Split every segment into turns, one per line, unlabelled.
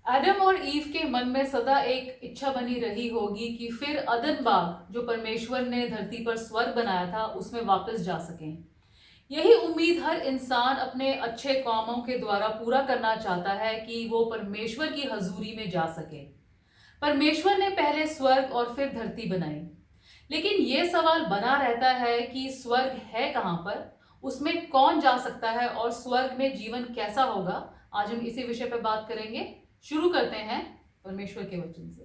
Adam और ewe के मन में सदा एक इच्छा बनी रही होगी कि फिर अदन बाग जो परमेश्वर ने धरती पर स्वर्ग बनाया था उसमें वापस जा सकें। यही उम्मीद हर इंसान अपने अच्छे कामों के द्वारा पूरा करना चाहता है कि वो परमेश्वर की हजूरी में जा सके। परमेश्वर ने पहले स्वर्ग और फिर धरती बनाई, लेकिन ये सवाल बना रहता है कि स्वर्ग है कहाँ पर, उसमें कौन जा सकता है और स्वर्ग में जीवन कैसा होगा। आज हम इसी विषय पर बात करेंगे। शुरू करते हैं परमेश्वर के वचन से।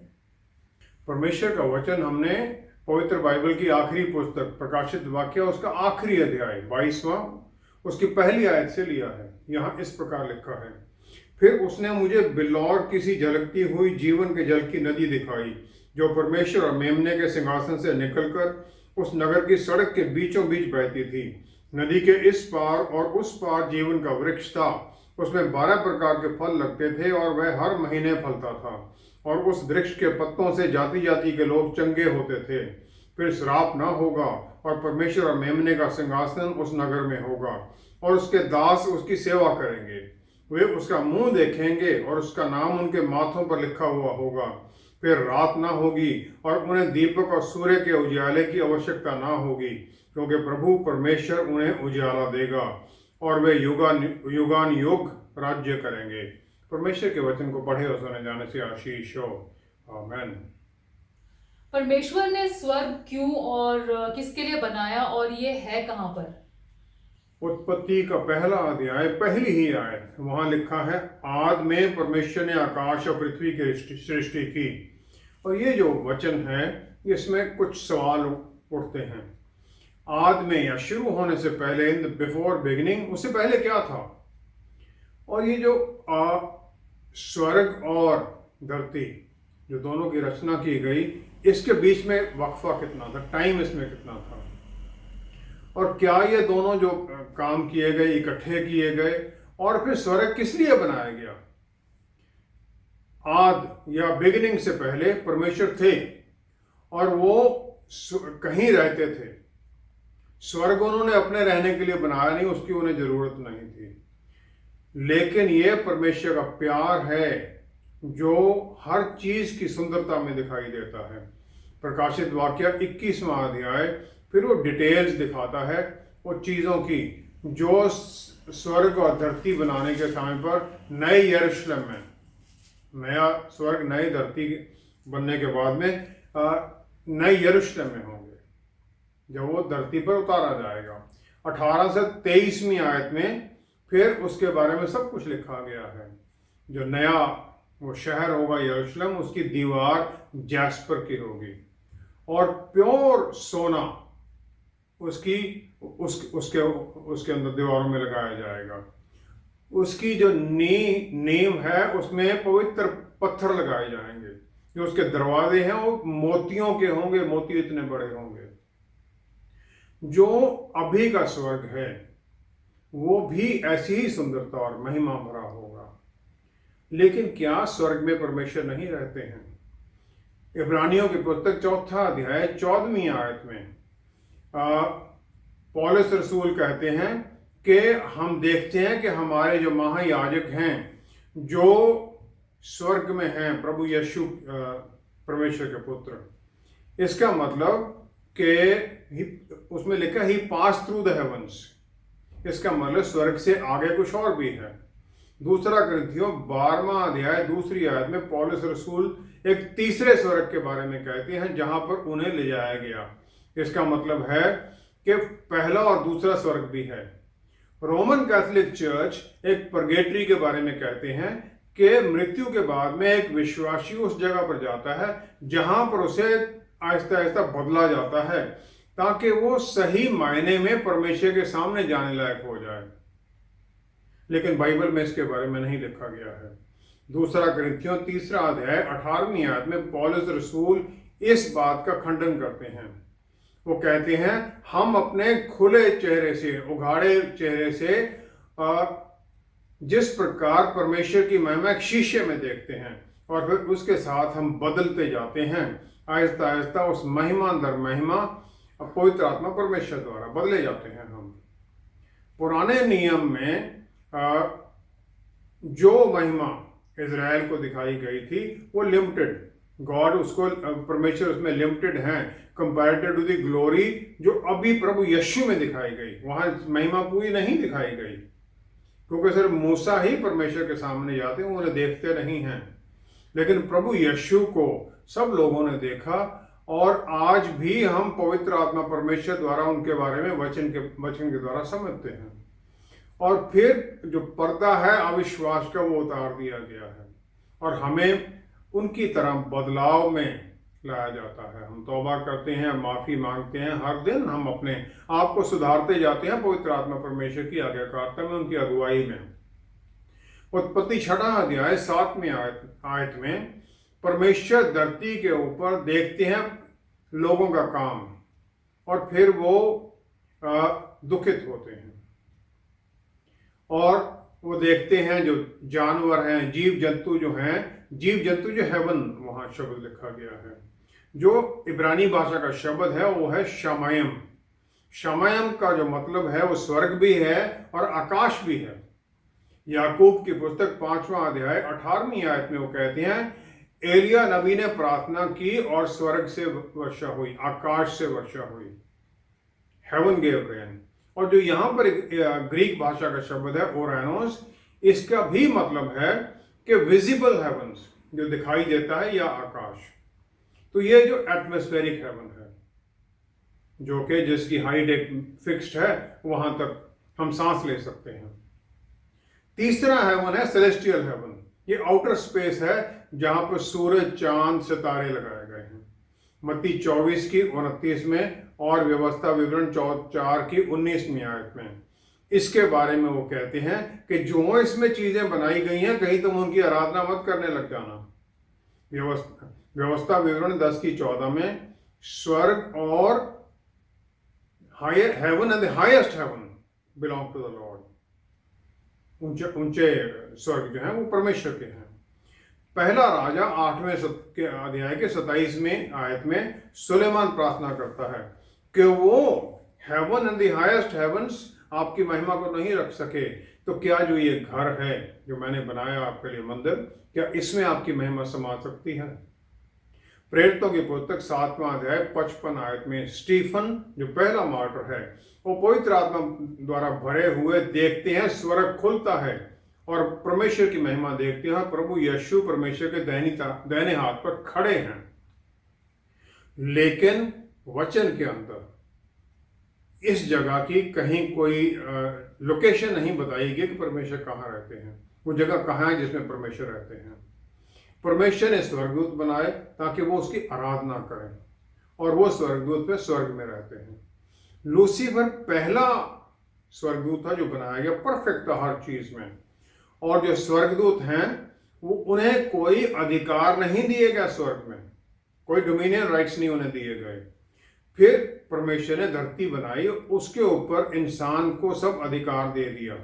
परमेश्वर का वचन हमने पवित्र बाइबल की आखिरी पुस्तक प्रकाशित वाक्य उसका आखिरी अध्याय 22वां उसकी पहली आयत से लिया है। यहाँ इस प्रकार लिखा है, फिर उसने मुझे बिल्लौर किसी झलकती हुई जीवन के जल की नदी दिखाई, जो परमेश्वर और मेमने के सिंहासन से निकलकर उस नगर की सड़क के बीचों बीच बहती थी। नदी के इस पार और उस पार जीवन का वृक्ष था। उसमें 12 प्रकार के फल लगते थे और वह हर महीने फलता था, और उस वृक्ष के पत्तों से जाति जाति के लोग चंगे होते थे। फिर श्राप न होगा, और परमेश्वर और मेमने का सिंहासन उस नगर में होगा, और उसके दास उसकी सेवा करेंगे। वे उसका मुंह देखेंगे और उसका नाम उनके माथों पर लिखा हुआ होगा। फिर रात ना होगी और उन्हें दीपक और सूर्य के उजाले की आवश्यकता ना होगी, क्योंकि प्रभु परमेश्वर उन्हें उजाला देगा, और वे युगान युग राज्य करेंगे। परमेश्वर के वचन को पढ़े और सुने जाने से आशीष हो। आमेन।
परमेश्वर ने स्वर्ग क्यों और किसके लिए बनाया, और ये है कहाँ पर?
उत्पत्ति का पहला अध्याय पहली ही आयत, वहां लिखा है, आद में परमेश्वर ने आकाश और पृथ्वी की सृष्टि की। और ये जो वचन है इसमें कुछ सवाल उठते हैं। आद में या शुरू होने से पहले, इन द बिफोर बिगिनिंग, उससे पहले क्या था? और ये जो स्वर्ग और धरती जो दोनों की रचना की गई, इसके बीच में वक्फा कितना था, टाइम इसमें कितना था, और क्या ये दोनों जो काम किए गए इकट्ठे किए गए, और फिर स्वर्ग किस लिए बनाया गया? आद या बिगिनिंग से पहले परमेश्वर थे और वो कहीं रहते थे। स्वर्ग उन्होंने अपने रहने के लिए बनाया नहीं, उसकी उन्हें जरूरत नहीं थी। लेकिन ये परमेश्वर का प्यार है जो हर चीज की सुंदरता में दिखाई देता है। प्रकाशित वाक्य 21वां अध्याय फिर वो डिटेल्स दिखाता है वो चीजों की जो स्वर्ग और धरती बनाने के समय पर नए यरूशलेम में, नया स्वर्ग नई धरती बनने के बाद में नए यरूशलेम में होंगे, जब वो धरती पर उतारा जाएगा। 18 से 23वीं आयत में फिर उसके बारे में सब कुछ लिखा गया है। जो नया वो शहर होगा यरूशलेम, उसकी दीवार जैस्पर की होगी और प्योर सोना उसके अंदर दीवारों में लगाया जाएगा। उसकी जो नींव है उसमें पवित्र पत्थर लगाए जाएंगे। जो उसके दरवाजे हैं वो मोतियों के होंगे, मोती इतने बड़े होंगे। जो अभी का स्वर्ग है वो भी ऐसी ही सुंदरता और महिमा भरा होगा। लेकिन क्या स्वर्ग में परमेश्वर नहीं रहते हैं? इब्रानियों की पुस्तक 4 अध्याय 14वीं आयत में पौलुस रसूल कहते हैं कि हम देखते हैं कि हमारे जो महायाजक हैं जो स्वर्ग में हैं, प्रभु यीशु परमेश्वर के पुत्र। इसका मतलब कि उसमें लिखा ही पास थ्रू द हेवंस, इसका मतलब स्वर्ग से आगे कुछ और भी है। दूसरा कुरिन्थियों 12वां अध्याय 2 आयत में पौलुस रसूल एक तीसरे स्वर्ग के बारे में कहते हैं जहां पर उन्हें ले जाया गया। इसका मतलब है कि पहला और दूसरा स्वर्ग भी है। रोमन कैथोलिक चर्च एक परगेटरी के बारे में कहते हैं कि मृत्यु के बाद में एक विश्वासी उस जगह पर जाता है जहां पर उसे आहिस्ता आहिस्ता बदला जाता है ताकि वो सही मायने में परमेश्वर के सामने जाने लायक हो जाए। लेकिन बाइबल में इसके बारे में नहीं लिखा गया है। दूसरा कुरिन्थियों 3 अध्याय 18वीं आयत में पौलुस रसूल इस बात का खंडन करते हैं। वो कहते हैं हम अपने खुले चेहरे से, उघाड़े चेहरे से जिस प्रकार परमेश्वर की महिमा एक शीशे में देखते हैं और फिर उसके साथ हम बदलते जाते हैं, आहिस्ता आहिस्ता उस महिमा दर महिमा पवित्र आत्मा परमेश्वर द्वारा बदले जाते हैं हम। पुराने नियम में जो महिमा इज़राइल को दिखाई गई थी वो लिमिटेड, गॉड उसको परमेश्वर उसमें लिमिटेड हैं कंपैरेटिव टू द ग्लोरी जो अभी प्रभु यीशु में दिखाई गई। वहां महिमा पूरी नहीं दिखाई गई, क्योंकि सिर्फ मूसा ही परमेश्वर के सामने जाते हैं, वो उन्हें देखते नहीं हैं। लेकिन प्रभु यीशु को सब लोगों ने देखा, और आज भी हम पवित्र आत्मा परमेश्वर द्वारा उनके बारे में वचन के द्वारा समझते हैं। और फिर जो पर्दा है अविश्वास का वो उतार दिया गया है, और हमें उनकी तरह बदलाव में लाया जाता है। हम तौबा करते हैं, माफ़ी मांगते हैं, हर दिन हम अपने आप को सुधारते जाते हैं पवित्र आत्मा परमेश्वर की आज्ञाकारिता में, उनकी अगुवाई में। उत्पत्ति 6 अध्याय 7वीं आयत में परमेश्वर धरती के ऊपर देखते हैं लोगों का काम, और फिर वो दुखित होते हैं, और वो देखते हैं जो जानवर हैं, जीव जंतु जो हेवन वहाँ शब्द लिखा गया है। जो इब्रानी भाषा का शब्द है वो है शमायम। शमायम का जो मतलब है वो स्वर्ग भी है और आकाश भी है। याकूब की पुस्तक 5वां अध्याय 18वीं आयत में वो कहते हैं, एलिया नबी ने प्रार्थना की और स्वर्ग से वर्षा हुई, आकाश से वर्षा हुई, हेवन गेव रेन। और जो यहाँ पर ग्रीक भाषा का शब्द है ओरानोस, इसका भी मतलब है कि विजिबल हेवंस, जो दिखाई देता है, या आकाश। तो ये जो एटमॉस्फेरिक हेवन है, जो कि जिसकी हाइट एक फिक्स्ड है, वहां तक हम सांस ले सकते हैं। तीसरा हेवन है सेलेस्टियल हेवन। ये आउटर स्पेस है जहां पर सूरज, चांद, सितारे लगाए गए हैं। मत्ती 24 की 29 में और व्यवस्था विवरण 4 की 19वीं आयत में इसके बारे में वो कहते हैं कि जो इसमें चीजें बनाई गई हैं, कहीं तुम उनकी आराधना मत करने लग जाना। व्यवस्था विवरण 10 की 14 में स्वर्ग और heaven and the highest heaven belong to the Lord. ऊंचे स्वर्ग जो हैं वो परमेश्वर के हैं। पहला राजा 8वें अध्याय के 27वें आयत में सुलेमान प्रार्थना करता है कि वो heaven and the highest heavens आपकी महिमा को नहीं रख सके, तो क्या जो ये घर है जो मैंने बनाया आपके लिए मंदिर, क्या इसमें आपकी महिमा समा सकती है? प्रेरितों की पुस्तक 7वां अध्याय 55 आयत में स्टीफन जो पहला मार्टर है, वो पवित्र आत्मा द्वारा भरे हुए देखते हैं, स्वर्ग खुलता है और परमेश्वर की महिमा देखते हैं। प्रभु यीशु परमेश्वर के दाहिने हाथ पर खड़े हैं। लेकिन वचन के अंदर इस जगह की कहीं कोई लोकेशन नहीं बताई गई कि परमेश्वर कहाँ रहते हैं, वो जगह कहाँ है जिसमें परमेश्वर रहते हैं। परमेश्वर ने स्वर्गदूत बनाए ताकि वो उसकी आराधना करें, और वो स्वर्गदूत पे स्वर्ग में रहते हैं। लूसीफर पहला स्वर्गदूत था जो बनाया गया, परफेक्ट था हर चीज में। और जो स्वर्गदूत हैं वो उन्हें कोई अधिकार नहीं दिए गए स्वर्ग में, कोई डोमिनियन राइट्स नहीं उन्हें दिए गए। फिर परमेश्वर ने धरती बनाई, उसके ऊपर इंसान को सब अधिकार दे दिया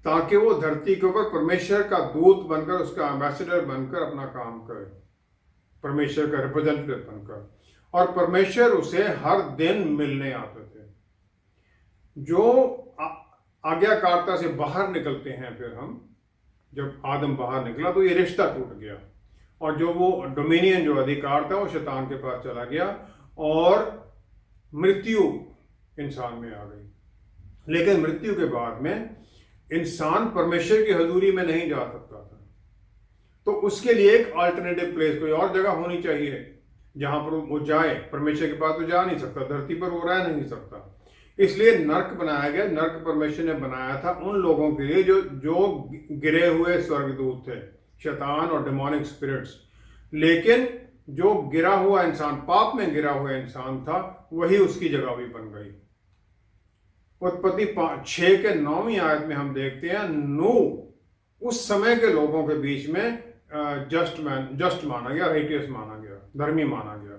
ताकि वो धरती के ऊपर परमेश्वर का दूत बनकर, उसका एम्बेसडर बनकर अपना काम करे, परमेश्वर का रिप्रेजेंटेटिव बनकर। और परमेश्वर उसे हर दिन मिलने आते थे। जो आज्ञाकारिता से बाहर निकलते हैं, फिर हम जब आदम बाहर निकला तो ये रिश्ता टूट गया, और जो वो डोमिनियन जो अधिकार था वो शैतान के पास चला गया, और मृत्यु इंसान में आ गई। लेकिन मृत्यु के बाद में इंसान परमेश्वर की हजूरी में नहीं जा सकता था, तो उसके लिए एक अल्टरनेटिव प्लेस, कोई और जगह होनी चाहिए जहां पर वो जाए। परमेश्वर के पास तो जा नहीं सकता, धरती पर वो रह नहीं सकता, इसलिए नर्क बनाया गया। नर्क परमेश्वर ने बनाया था उन लोगों के लिए जो गिरे हुए स्वर्गदूत थे, शैतान और डेमोनिक स्पिरिट्स। लेकिन जो गिरा हुआ इंसान, पाप में गिरा हुआ इंसान था, वही उसकी जगह भी बन गई। उत्पत्ति 6 के 9वीं आयत में हम देखते हैं नूह उस समय के लोगों के बीच में जस्ट माना गया, राइटियस माना गया, धर्मी माना गया।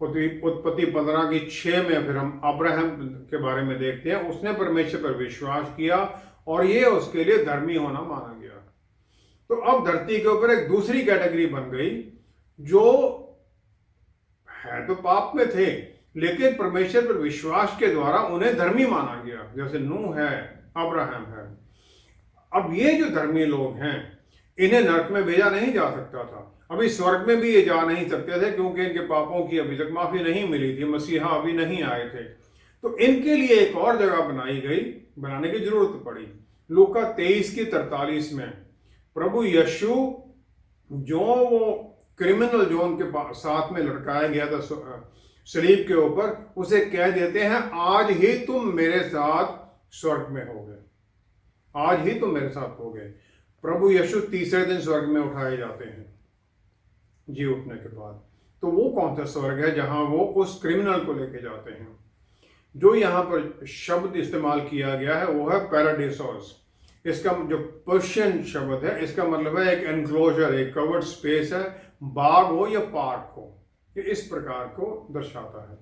उत्पत्ति 15 की 6 में फिर हम अब्राहम के बारे में देखते हैं, उसने परमेश्वर पर विश्वास किया और ये उसके लिए धर्मी होना माना गया। तो अब धरती के ऊपर एक दूसरी कैटेगरी बन गई जो है तो पाप में थे, लेकिन परमेश्वर पर विश्वास के द्वारा उन्हें धर्मी माना गया, जैसे नूह है, अब्राहम है। अब ये जो धर्मी लोग हैं, इन्हें नरक में भेजा नहीं जा सकता था। अभी स्वर्ग में भी ये जा नहीं सकते थे क्योंकि इनके पापों की अभी तक माफी नहीं मिली थी, मसीहा अभी नहीं आए थे। तो इनके लिए एक और जगह बनाई गई, बनाने की जरूरत पड़ी। लूका 23:43 में प्रभु यीशु जो वो क्रिमिनल जो उनके साथ में लटकाया गया था सलीब के ऊपर, उसे कह देते हैं आज ही तुम मेरे साथ स्वर्ग में हो गए, आज ही तुम मेरे साथ हो गए। प्रभु यीशु तीसरे दिन स्वर्ग में उठाए जाते हैं जी उठने के बाद। तो वो कौन सा स्वर्ग है जहां वो उस क्रिमिनल को लेके जाते हैं? जो यहाँ पर शब्द इस्तेमाल किया गया है वो है पैराडीसोस। इसका जो पर्शियन शब्द है, इसका मतलब है एक एनक्लोजर, एक कवर्ड स्पेस है, बाग हो या पार्क हो, ये इस प्रकार को दर्शाता है।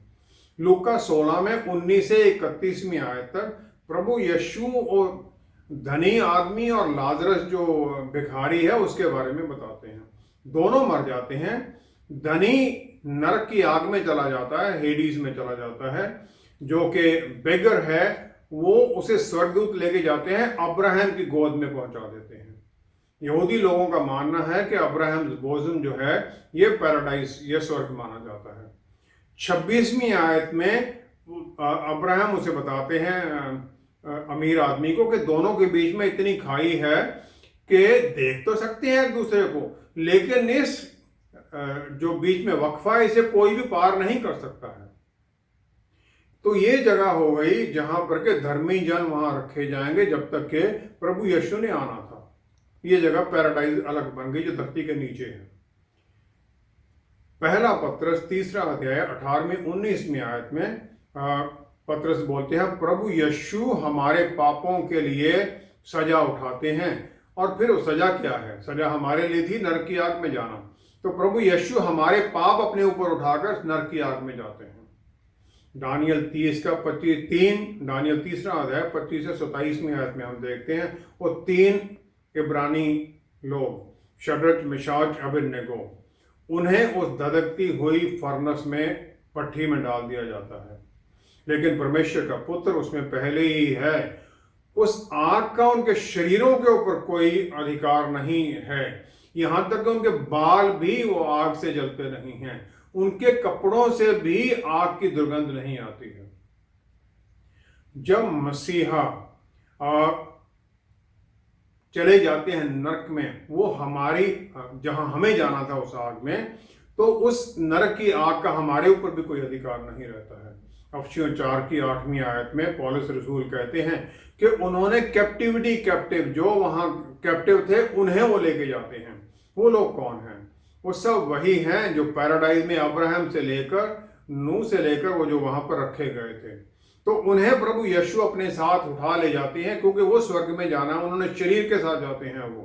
लूका 16 में 19 से 31वीं आयत तक प्रभु यीशु और धनी आदमी और लाजरस जो भिखारी है उसके बारे में बताते हैं। दोनों मर जाते हैं। धनी नरक की आग में चला जाता है, हेडीज में चला जाता है। जो कि बेगर है वो उसे स्वर्गदूत लेके जाते हैं, अब्राहम की गोद में पहुंचा देते हैं। यहूदी लोगों का मानना है कि अब्राहम बोजम जो है ये पैराडाइज, ये स्वर्ग माना जाता है। 26वीं आयत में अब्राहम उसे बताते हैं अमीर आदमी को कि दोनों के बीच में इतनी खाई है कि देख तो सकते हैं एक दूसरे को, लेकिन इस जो बीच में वक्फा है इसे कोई भी पार नहीं कर सकता है। तो ये जगह हो गई जहां पर के धर्मी जन वहां रखे जाएंगे जब तक के प्रभु यीशु ने आना था। ये जगह पैराडाइज अलग बन गई जो धरती के नीचे है। पहला पत्रस 3 अध्याय 18-19 आयत में पत्रस बोलते हैं प्रभु यीशु हमारे पापों के लिए सजा उठाते हैं। और फिर वो सजा क्या है? सजा हमारे लिए थी नरक की आग में जाना। तो प्रभु यीशु हमारे पाप अपने ऊपर उठाकर नरक की आग में जाते हैं। दानियल 30:3, दानियल 3 अध्याय 25 से 27वीं आयत में हम देखते हैं वो 3 इब्रानी लोग शद्रक, मिशाक, अबेदनगो, उन्हें उस धधकती हुई फर्नस में भट्ठी में डाल दिया जाता है। लेकिन परमेश्वर का पुत्र उसमें पहले ही है। उस आग का उनके शरीरों के ऊपर कोई अधिकार नहीं है, यहां तक कि उनके बाल भी वो आग से जलते नहीं हैं, उनके कपड़ों से भी आग की दुर्गंध नहीं आती है। जब मसीहा चले जाते हैं नरक में, वो हमारी जहां हमें जाना था उस आग में, तो उस नरक की आग का हमारे ऊपर भी कोई अधिकार नहीं रहता है। अफसियों 4:8 आयत में पौलुस रसूल कहते हैं कि उन्होंने कैप्टिव जो वहां कैप्टिव थे उन्हें वो लेके जाते हैं। वो लोग कौन हैं? वो सब वही हैं जो पैराडाइज में अब्राहम से लेकर नूह से लेकर वो जो वहां पर रखे गए थे। तो उन्हें प्रभु यीशु अपने साथ उठा ले जाते हैं क्योंकि वो स्वर्ग में जाना, उन्होंने शरीर के साथ जाते हैं वो।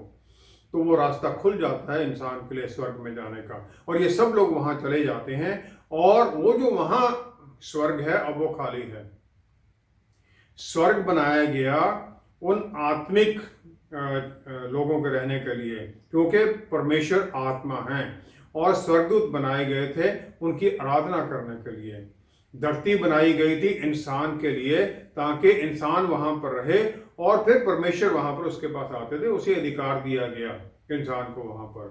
तो वो रास्ता खुल जाता है इंसान के लिए स्वर्ग में जाने का, और ये सब लोग वहां चले जाते हैं। और वो जो वहां स्वर्ग है अब वो खाली है। स्वर्ग बनाया गया उन आत्मिक लोगों के रहने के लिए, क्योंकि परमेश्वर आत्मा है, और स्वर्गदूत बनाए गए थे उनकी आराधना करने के लिए। धरती बनाई गई थी इंसान के लिए ताकि इंसान वहां पर रहे, और फिर परमेश्वर वहां पर उसके पास आते थे, उसे अधिकार दिया गया इंसान को वहां पर।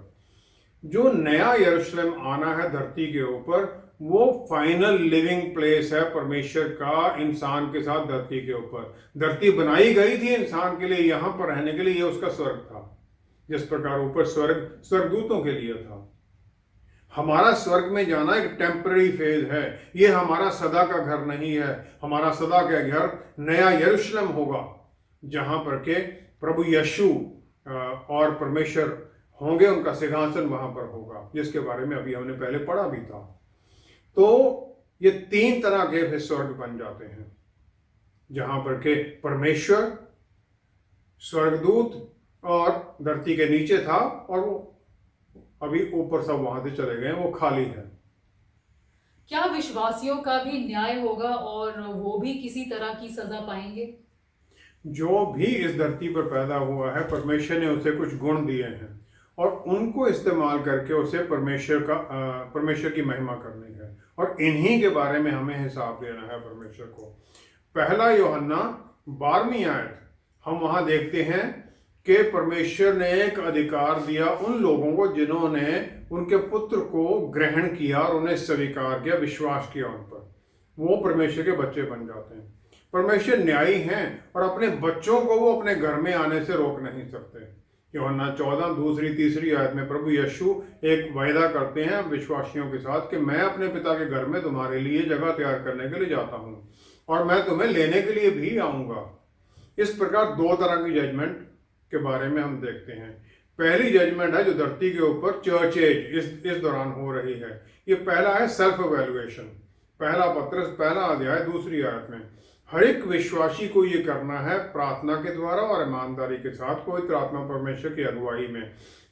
जो नया यरूशलेम आना है धरती के ऊपर, वो फाइनल लिविंग प्लेस है परमेश्वर का इंसान के साथ धरती के ऊपर। धरती बनाई गई थी इंसान के लिए, यहां पर रहने के लिए, ये उसका स्वर्ग था। जिस प्रकार ऊपर स्वर्ग स्वर्गदूतों के लिए था, हमारा स्वर्ग में जाना एक टेम्पररी फेज है। ये हमारा सदा का घर नहीं है। हमारा सदा का घर नया यरूशलेम होगा जहां पर के प्रभु यीशु और परमेश्वर होंगे, उनका सिंहासन वहां पर होगा, जिसके बारे में अभी हमने पहले पढ़ा भी था। तो ये 3 तरह के स्वर्ग बन जाते हैं जहां पर के परमेश्वर, स्वर्गदूत और धरती के नीचे था, और वो अभी ऊपर सब वहां से चले गए, वो खाली है।
क्या विश्वासियों का भी न्याय होगा और वो भी किसी तरह की सजा पाएंगे?
जो भी इस धरती पर पैदा हुआ है, परमेश्वर ने उसे कुछ गुण दिए हैं और उनको इस्तेमाल करके उसे परमेश्वर की महिमा करनी है, और इन्हीं के बारे में हमें हिसाब देना है परमेश्वर को। 1 यूहन्ना 12वीं आयत हम वहां देखते हैं कि परमेश्वर ने एक अधिकार दिया उन लोगों को जिन्होंने उनके पुत्र को ग्रहण किया और उन्हें स्वीकार किया, विश्वास किया उन पर, वो परमेश्वर के बच्चे बन जाते हैं। परमेश्वर न्यायी हैं और अपने बच्चों को वो अपने घर में आने से रोक नहीं सकते। यूहन्ना 14 दूसरी तीसरी आयत में प्रभु यीशु एक वायदा करते हैं विश्वासियों के साथ कि मैं अपने पिता के घर में तुम्हारे लिए जगह तैयार करने के लिए जाता हूँ और मैं तुम्हें लेने के लिए भी आऊँगा। इस प्रकार दो तरह की जजमेंट के बारे में हम देखते हैं। पहली जजमेंट है जो धरती के ऊपर चर्च एज इस दौरान हो रही है। ये पहला है सेल्फ एवेल्युएशन, पहला पत्रस पहला अध्याय दूसरी आयत में। हर एक विश्वासी को ये करना है प्रार्थना के द्वारा और ईमानदारी के साथ पवित्र आत्मा परमेश्वर की अगुवाई में।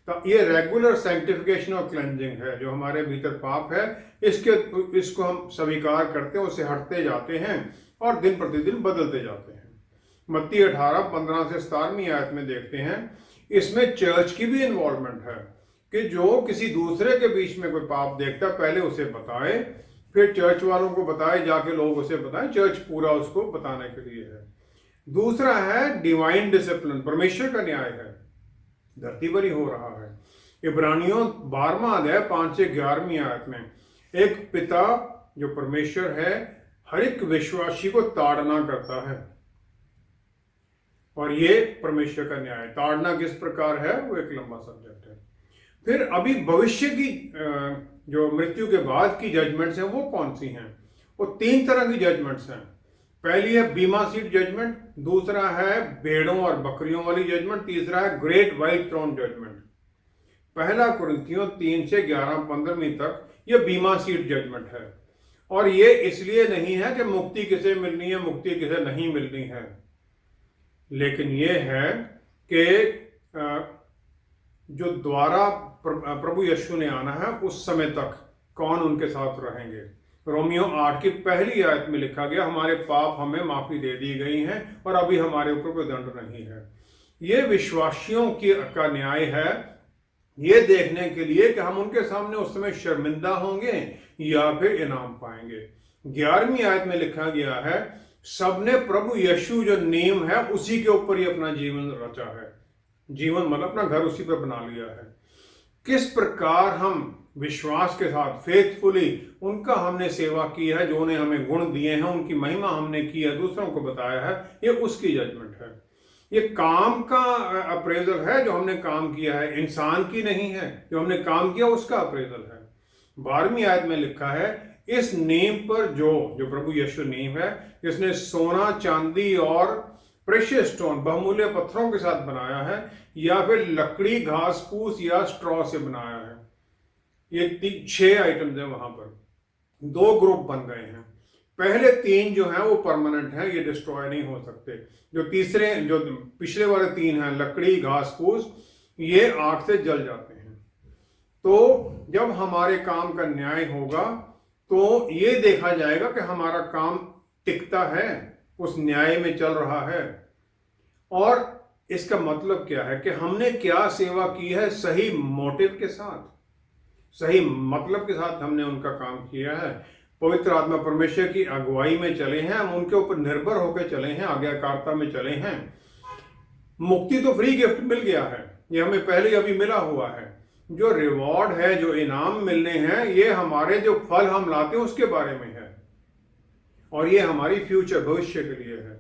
तो ये रेगुलर सैंक्टिफिकेशन और क्लेंजिंग है। जो हमारे भीतर पाप है इसको हम स्वीकार करते हैं, उससे हटते जाते हैं और दिन प्रतिदिन बदलते जाते हैं। मत्ती 18:15 से 17वीं आयत में देखते हैं, इसमें चर्च की भी इन्वॉल्वमेंट है कि जो किसी दूसरे के बीच में कोई पाप देखता पहले उसे बताए, फिर चर्च वालों को बताए, जाके लोग उसे बताएं, चर्च पूरा उसको बताने के लिए है। दूसरा है डिवाइन डिसिप्लिन, परमेश्वर का न्याय है, धरती पर ही हो रहा है। इब्रानियों 12वां अध्याय 5 से 11वीं आयत में एक पिता जो परमेश्वर है हर एक विश्वासी को ताड़ना करता है और ये परमेश्वर का न्याय। ताड़ना किस प्रकार है वो एक लंबा सब्जेक्ट है। फिर अभी भविष्य की जो मृत्यु के बाद की जजमेंट्स हैं वो कौन सी हैं? वो 3 तरह की जजमेंट्स हैं। पहली है बीमा सीट जजमेंट, दूसरा है भेड़ों और बकरियों वाली जजमेंट, तीसरा है ग्रेट व्हाइट थ्रोन जजमेंट। पहला कुरिन्थियों 3 से 11-15वीं तक ये बीमा सीट जजमेंट है और ये इसलिए नहीं है कि मुक्ति किसे मिलनी है मुक्ति किसे नहीं मिलनी है, लेकिन ये है कि जो द्वारा प्रभु यीशु ने आना है उस समय तक कौन उनके साथ रहेंगे। रोमियो 8 की पहली आयत में लिखा गया, हमारे पाप हमें माफी दे दी गई हैं और अभी हमारे ऊपर कोई दंड नहीं है। ये विश्वासियों का न्याय है, ये देखने के लिए कि हम उनके सामने उस समय शर्मिंदा होंगे या फिर इनाम पाएंगे। 11वीं आयत में लिखा गया है, सबने प्रभु यीशु जो नियम है उसी के ऊपर ही अपना जीवन रचा है। जीवन मतलब अपना घर उसी पर बना लिया है। किस प्रकार हम विश्वास के साथ फेथफुली उनका हमने सेवा की है, जो उन्हें हमें गुण दिए हैं, उनकी महिमा हमने की है, दूसरों को बताया है, ये उसकी जजमेंट है। ये काम का अप्रेजल है जो हमने काम किया है, इंसान की नहीं है। जो हमने काम किया उसका अप्रेजल है। 12वीं आयत में लिखा है, इस नींव पर जो प्रभु यीशु नींव है, जिसने सोना चांदी और प्रेशियस स्टोन बहुमूल्य पत्थरों के साथ बनाया है या फिर लकड़ी घास फूस या स्ट्रॉ से बनाया है। ये 6 आइटम्स हैं। वहां पर 2 ग्रुप बन गए हैं। पहले 3 जो हैं वो परमानेंट हैं, ये डिस्ट्रॉय नहीं हो सकते। जो पिछले वाले 3 हैं लकड़ी घास फूस, ये आग से जल जाते हैं। तो जब हमारे काम का न्याय होगा तो ये देखा जाएगा कि हमारा काम टिकता है, उस न्याय में चल रहा है। और इसका मतलब क्या है कि हमने क्या सेवा की है, सही मोटिव के साथ, सही मतलब के साथ हमने उनका काम किया है। पवित्र आत्मा परमेश्वर की अगुवाई में चले हैं, हम उनके ऊपर निर्भर होकर चले हैं, आज्ञाकारिता में चले हैं। मुक्ति तो फ्री गिफ्ट मिल गया है, ये हमें पहले अभी मिला हुआ है। जो रिवॉर्ड है, जो इनाम मिलने हैं, ये हमारे जो फल हम लाते हैं उसके बारे में है और ये हमारी फ्यूचर भविष्य के लिए है।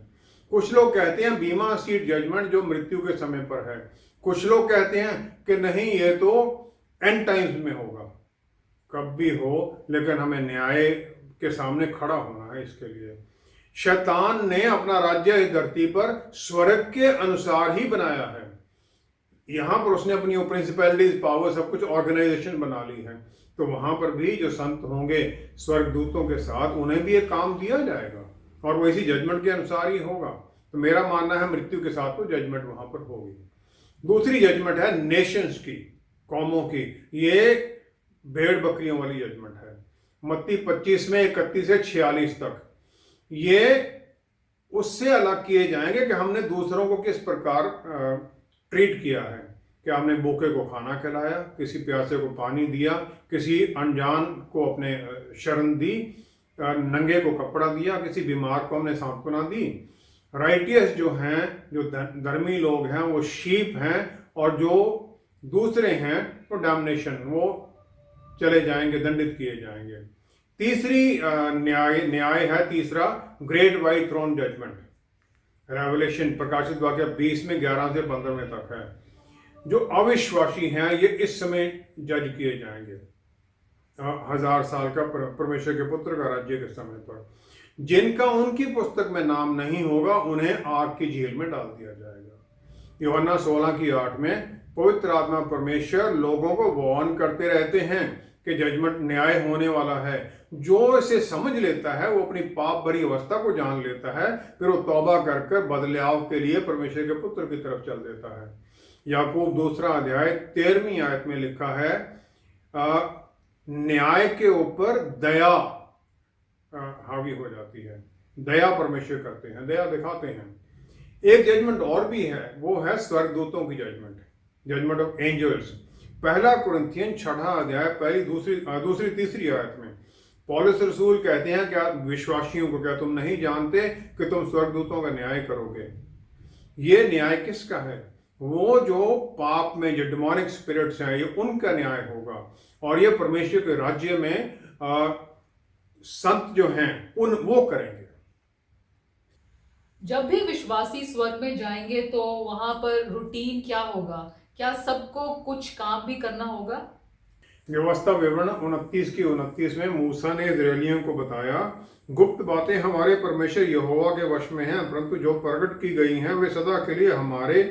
कुछ लोग कहते हैं बीमा सीट जजमेंट जो मृत्यु के समय पर है, कुछ लोग कहते हैं कि नहीं ये तो एंड टाइम्स में होगा। कब भी हो, लेकिन हमें न्याय के सामने खड़ा होना है। इसके लिए शैतान ने अपना राज्य इस धरती पर स्वर्ग के अनुसार ही बनाया है। यहां पर उसने अपनी प्रिंसिपैलिटीज पावर सब कुछ ऑर्गेनाइजेशन बना ली है। तो वहां पर भी जो संत होंगे स्वर्ग दूतों के साथ, उन्हें भी एक काम दिया जाएगा और वो इसी जजमेंट के अनुसार ही होगा। तो मेरा मानना है मृत्यु के साथ तो जजमेंट वहां पर होगी। दूसरी जजमेंट है नेशंस की, कौमों की। ये भेड़ बकरियों वाली जजमेंट है। मत्ती 25 में 31 से 46 तक ये उससे अलग किए जाएंगे कि हमने दूसरों को किस प्रकार ट्रीट किया है। क्या हमने भूखे को खाना खिलाया, किसी प्यासे को पानी दिया, किसी अनजान को अपने शरण दी, नंगे को कपड़ा दिया, किसी बीमार को हमने सांत्वना दी, राइटियस जो हैं, जो धर्मी लोग हैं, वो शीप हैं, और जो दूसरे हैं वो डैमनेशन, वो चले जाएंगे, दंडित किए जाएंगे। तीसरी न्याय है, तीसरा great white throne judgement. Revelation प्रकाशित वाक्य 20 में 11 से 15 में तक है। जो अविश्वासी हैं ये इस समय जज किए जाएंगे 1000 साल का परमेश्वर के पुत्र का राज्य के समय पर। जिनका उनकी पुस्तक में नाम नहीं होगा उन्हें आग की झील में डाल दिया जाएगा। यूहन्ना 16:8 में पवित्र आत्मा परमेश्वर लोगों को वार्न करते रहते हैं कि जजमेंट, न्याय होने वाला है। जो इसे समझ लेता है वो अपनी पाप भरी अवस्था को जान लेता है, फिर वो तौबा कर बदलाव के लिए परमेश्वर के पुत्र की तरफ चल देता है। याकूब 2 अध्याय 13वीं आयत में लिखा है, न्याय के ऊपर दया हावी हो जाती है। दया परमेश्वर करते हैं, दया दिखाते हैं। एक जजमेंट और भी है, वो है स्वर्गदूतों की judgement, judgement of angels. 1 Corinthian 6 अध्याय 1, 2, 3 आयत में पौलुस रसूल कहते हैं, क्या विश्वासियों को क्या तुम नहीं जानते कि तुम स्वर्गदूतों का न्याय करोगे? ये न्याय किसका है? वो जो पाप में जो डिमोनिक स्पिरिट्स हैं, ये उनका न्याय होगा। और ये परमेश्वर के राज्य में संत जो हैं वो करेंगे।
जब भी विश्वासी स्वर्ग में जाएंगे तो वहां पर रूटीन क्या होगा? क्या सबको कुछ काम भी करना होगा?
व्यवस्था विवरण 29 में मूसा ने इस्राएलियों को बताया, गुप्त बातें हमारे परमेश्वर यहोवा के वश में हैं, परंतु जो प्रकट की गई हैं वे सदा के लिए हमारे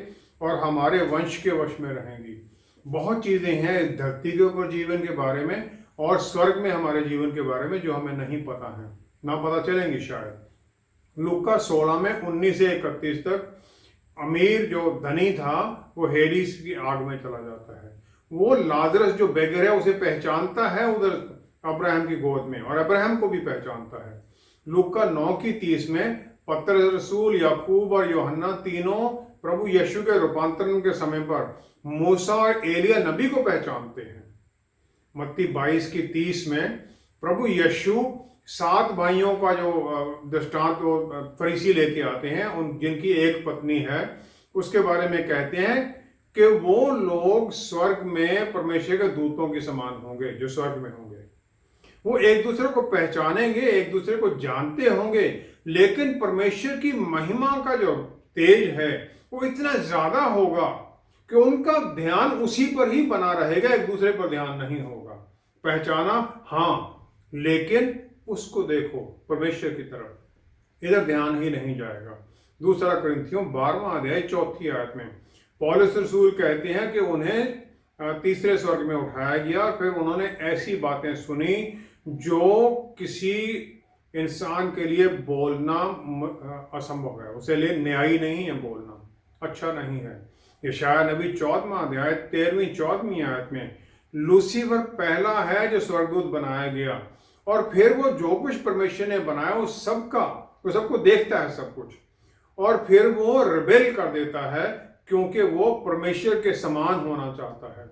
और हमारे वंश के वश में रहेंगी। बहुत चीजें हैं इस धरती के ऊपर जीवन के बारे में और स्वर्ग में हमारे जीवन के बारे में जो हमें नहीं पता है, ना पता चलेंगी शायद। लूका 16 में 19 से 31 तक अमीर जो धनी था वो हेडिस की आग में चला जाता है। वो लाजरस जो बेगर है उसे पहचानता है उधर अब्राहम की गोद में, और अब्राहम को भी पहचानता है। लूका 9:30 में पतरस रसूल, याकूब और यूहन्ना तीनों प्रभु यीशु के रूपांतरण के समय पर मूसा और एलिया नबी को पहचानते हैं। मत्ती 22:30 में प्रभु यीशु 7 भाइयों का जो दृष्टांत फरीसी लेके आते हैं, उन जिनकी एक पत्नी है, उसके बारे में कहते हैं कि वो लोग स्वर्ग में परमेश्वर के दूतों के समान होंगे। जो स्वर्ग में होंगे वो एक दूसरे को पहचानेंगे, एक दूसरे को जानते होंगे, लेकिन परमेश्वर की महिमा का जो तेज है वो इतना ज्यादा होगा कि उनका ध्यान उसी पर ही बना रहेगा, एक दूसरे पर ध्यान नहीं होगा। पहचाना हाँ, लेकिन उसको देखो परमेश्वर की तरफ, इधर ध्यान ही नहीं जाएगा। 2 कुरिन्थियों 12वां अध्याय 4 आयत में पौलुस रसूल कहते हैं कि उन्हें तीसरे स्वर्ग में उठाया गया, फिर उन्होंने ऐसी बातें सुनी जो किसी इंसान के लिए बोलना असंभव है, उसे लिए न्यायी नहीं है, बोलना अच्छा नहीं है। यशायाह नबी 14वां अध्याय 13वीं-14वीं आयत में लूसीफर पहला है जो स्वर्गदूत बनाया गया, और फिर वो जो कुछ परमेश्वर ने बनाया वो सबको देखता है सब कुछ, और फिर वो रिबेल कर देता है क्योंकि वो परमेश्वर के समान होना चाहता है।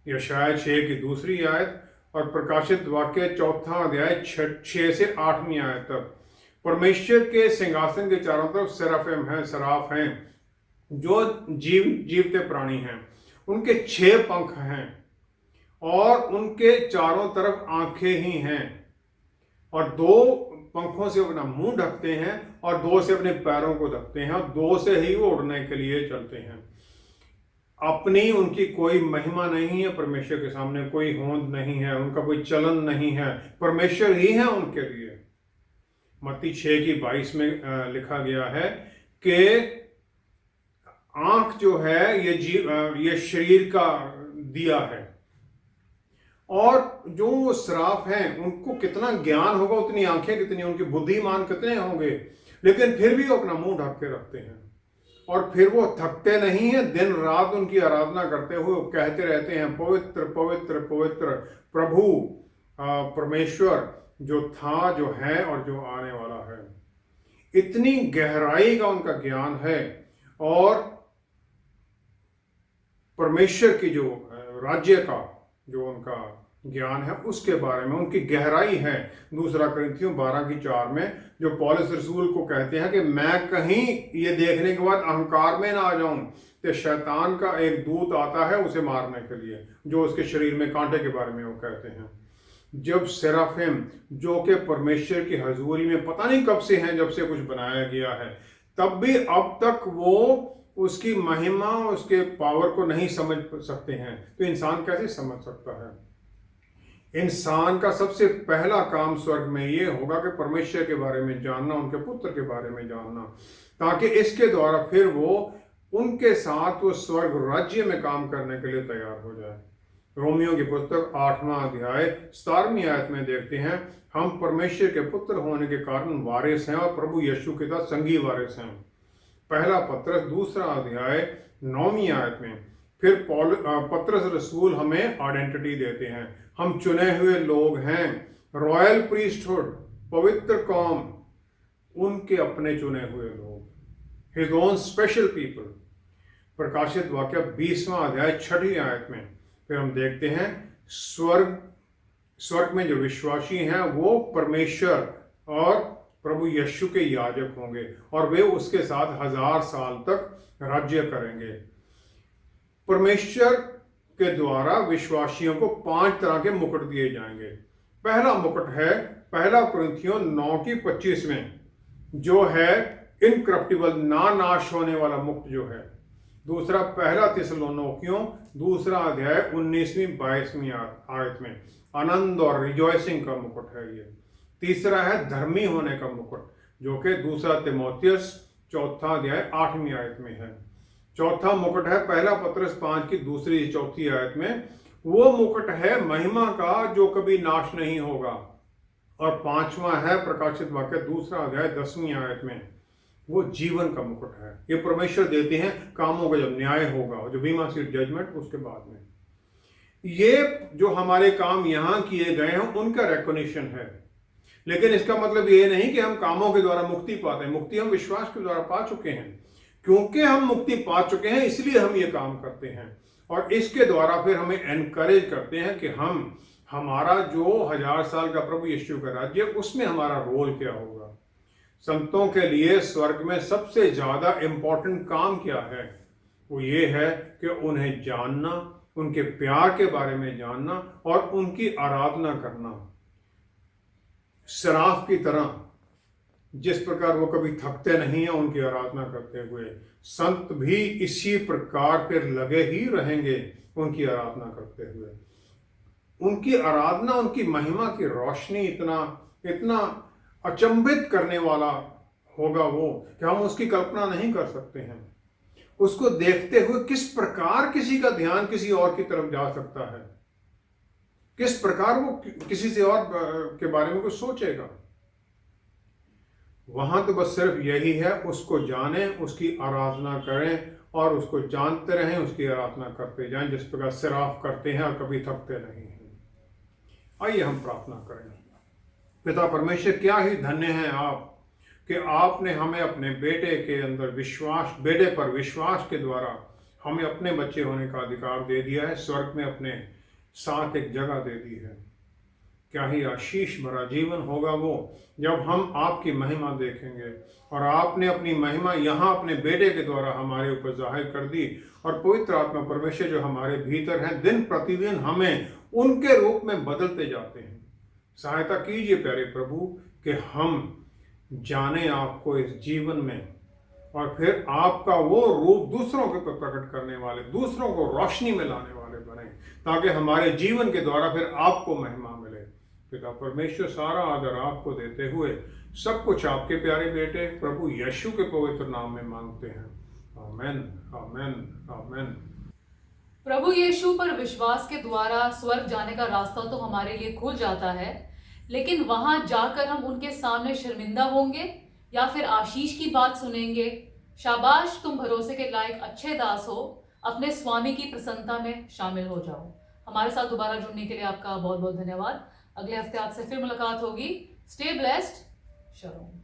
यशायाह 6 की 2 आयत और प्रकाशित वाक्य 4 अध्याय 6 से 8वीं आयत तक परमेश्वर के सिंहासन के चारों तरफ सेराफिम हैं, सराफ हैं, जो जीवते प्राणी हैं। उनके 6 पंख हैं और उनके चारों तरफ आंखें ही हैं, और 2 पंखों से अपना मुंह ढकते हैं और 2 से अपने पैरों को ढकते हैं, और 2 से ही वो उड़ने के लिए चलते हैं। अपनी उनकी कोई महिमा नहीं है, परमेश्वर के सामने कोई होंद नहीं है, उनका कोई चलन नहीं है, परमेश्वर ही है उनके लिए। मत्ती 6:22 में लिखा गया है कि आंख जो है ये शरीर का दिया है, और जो सराफ हैं उनको कितना ज्ञान होगा उतनी आंखें कितनी, उनके बुद्धिमान कितने होंगे, लेकिन फिर भी वो अपना मुंह ढक के रखते हैं, और फिर वो थकते नहीं हैं। दिन रात उनकी आराधना करते हुए कहते रहते हैं, पवित्र पवित्र पवित्र प्रभु परमेश्वर जो था, जो है और जो आने वाला है। इतनी गहराई का उनका ज्ञान है, और परमेश्वर की जो राज्य का जो उनका ज्ञान है उसके बारे में, उनकी गहराई है। दूसरा कुरिन्थियों 12:4 में जो पौलुस रसूल को कहते हैं कि मैं कहीं ये देखने के बाद अहंकार में ना आ जाऊं, तो शैतान का एक दूत आता है उसे मारने के लिए, जो उसके शरीर में कांटे के बारे में वो कहते हैं। जब सेराफिम जो कि परमेश्वर की हजूरी में पता नहीं कब से हैं, जब से कुछ बनाया गया है, तब भी अब तक वो उसकी महिमा, उसके पावर को नहीं समझ सकते हैं, तो इंसान कैसे समझ सकता है? इंसान का सबसे पहला काम स्वर्ग में ये होगा कि परमेश्वर के बारे में जानना, उनके पुत्र के बारे में जानना, ताकि इसके द्वारा फिर वो उनके साथ वो स्वर्ग राज्य में काम करने के लिए तैयार हो जाए। रोमियो की पुस्तक 8वां अध्याय 17वीं आयत में देखते हैं, हम परमेश्वर के पुत्र होने के कारण वारिस हैं और प्रभु यीशु के साथ संगी वारिस हैं। पहला पत्रस 2 अध्याय 9वीं आयत में फिर पत्रस रसूल हमें आइडेंटिटी देते हैं, हम चुने हुए लोग हैं, रॉयल प्रीस्टहुड, पवित्र कौम, उनके अपने चुने हुए लोग, हिज ओन स्पेशल पीपल। प्रकाशित वाक्य 20वां अध्याय 6वीं आयत में फिर हम देखते हैं स्वर्ग में जो विश्वासी हैं वो परमेश्वर और प्रभु यीशु के याजक होंगे और वे उसके साथ 1000 साल तक राज्य करेंगे। परमेश्वर के द्वारा विश्वासियों को 5 तरह के मुकुट दिए जाएंगे। पहला मुकुट है पहला कुरिन्थियों 9:25 में, जो है इनकरप्टिबल, ना नाश होने वाला मुकुट जो है। दूसरा पहला थिस्सलुनीकियों 2 अध्याय 19वीं-22वीं आयत में आनंद और रिजॉइसिंग का मुकुट है ये। तीसरा है धर्मी होने का मुकुट, जो कि 2 तीमुथियुस 4 अध्याय 8वीं आयत में है। चौथा मुकुट है पहला पत्रस 5 की 2-4 आयत में, वो मुकुट है महिमा का जो कभी नाश नहीं होगा। और 5वां है प्रकाशित वाक्य 2 अध्याय 10वीं आयत में, वो जीवन का मुकुट है। ये परमेश्वर देते हैं कामों का जब न्याय होगा, जो बीमा सीट जजमेंट, उसके बाद में ये जो हमारे काम यहाँ किए गए हैं उनका रिकॉग्निशन है। लेकिन इसका मतलब ये नहीं कि हम कामों के द्वारा मुक्ति पाते हैं। मुक्ति हम विश्वास के द्वारा पा चुके हैं। क्योंकि हम मुक्ति पा चुके हैं इसलिए हम ये काम करते हैं, और इसके द्वारा फिर हमें एनकरेज करते हैं कि हमारा जो 1000 साल का प्रभु यीशु का राज्य, उसमें हमारा रोल क्या होगा। संतों के लिए स्वर्ग में सबसे ज्यादा इंपॉर्टेंट काम क्या है? वो ये है कि उन्हें जानना, उनके प्यार के बारे में जानना और उनकी आराधना करना। सराफ की तरह जिस प्रकार वो कभी थकते नहीं हैं उनकी आराधना करते हुए, संत भी इसी प्रकार फिर लगे ही रहेंगे उनकी आराधना करते हुए। उनकी आराधना, उनकी महिमा की रोशनी इतना अचंभित करने वाला होगा वो कि हम उसकी कल्पना नहीं कर सकते हैं। उसको देखते हुए किस प्रकार किसी का ध्यान किसी और की तरफ जा सकता है, किस प्रकार वो किसी से और के बारे में कुछ सोचेगा। वहां तो बस सिर्फ यही है, उसको जाने, उसकी आराधना करें और उसको जानते रहें, उसकी आराधना करते जाएं, जिस प्रकार सिराफ करते हैं और कभी थकते नहीं हैं। आइए हम प्रार्थना करें। पिता परमेश्वर, क्या ही धन्य हैं आप कि आपने हमें अपने बेटे के अंदर विश्वास, बेटे पर विश्वास के द्वारा हमें अपने बच्चे होने का अधिकार दे दिया है, स्वर्ग में अपने साथ एक जगह दे दी है। क्या ही आशीष भरा जीवन होगा वो जब हम आपकी महिमा देखेंगे। और आपने अपनी महिमा यहाँ अपने बेटे के द्वारा हमारे ऊपर जाहिर कर दी, और पवित्र आत्मा परमेश्वर जो हमारे भीतर हैं दिन प्रतिदिन हमें उनके रूप में बदलते जाते हैं। सहायता कीजिए प्यारे प्रभु कि हम जाने आपको इस जीवन में, और फिर आपका वो रूप दूसरों के ऊपर प्रकट करने वाले, दूसरों को रोशनी में लाने वाले बने, ताकि हमारे जीवन के द्वारा फिर आपको महिमा मिले। पिता परमेश्वर, सारा आदर आपको देते हुए सब कुछ आपके प्यारे बेटे प्रभु यीशु के पवित्र नाम में मांगते हैं। आमेन, आमेन, आमेन।
प्रभु यीशु पर विश्वास के द्वारा स्वर्ग जाने का रास्ता तो हमारे लिए खुल जाता है, लेकिन वहां जाकर हम उनके सामने शर्मिंदा होंगे या फिर आशीष की बात सुनेंगे। शाबाश, तुम भरोसे के लायक अच्छे दास हो, अपने स्वामी की प्रसन्नता में शामिल हो जाओ। हमारे साथ दोबारा जुड़ने के लिए आपका बहुत बहुत धन्यवाद। अगले हफ्ते आपसे फिर मुलाकात होगी। Stay blessed. शलोम।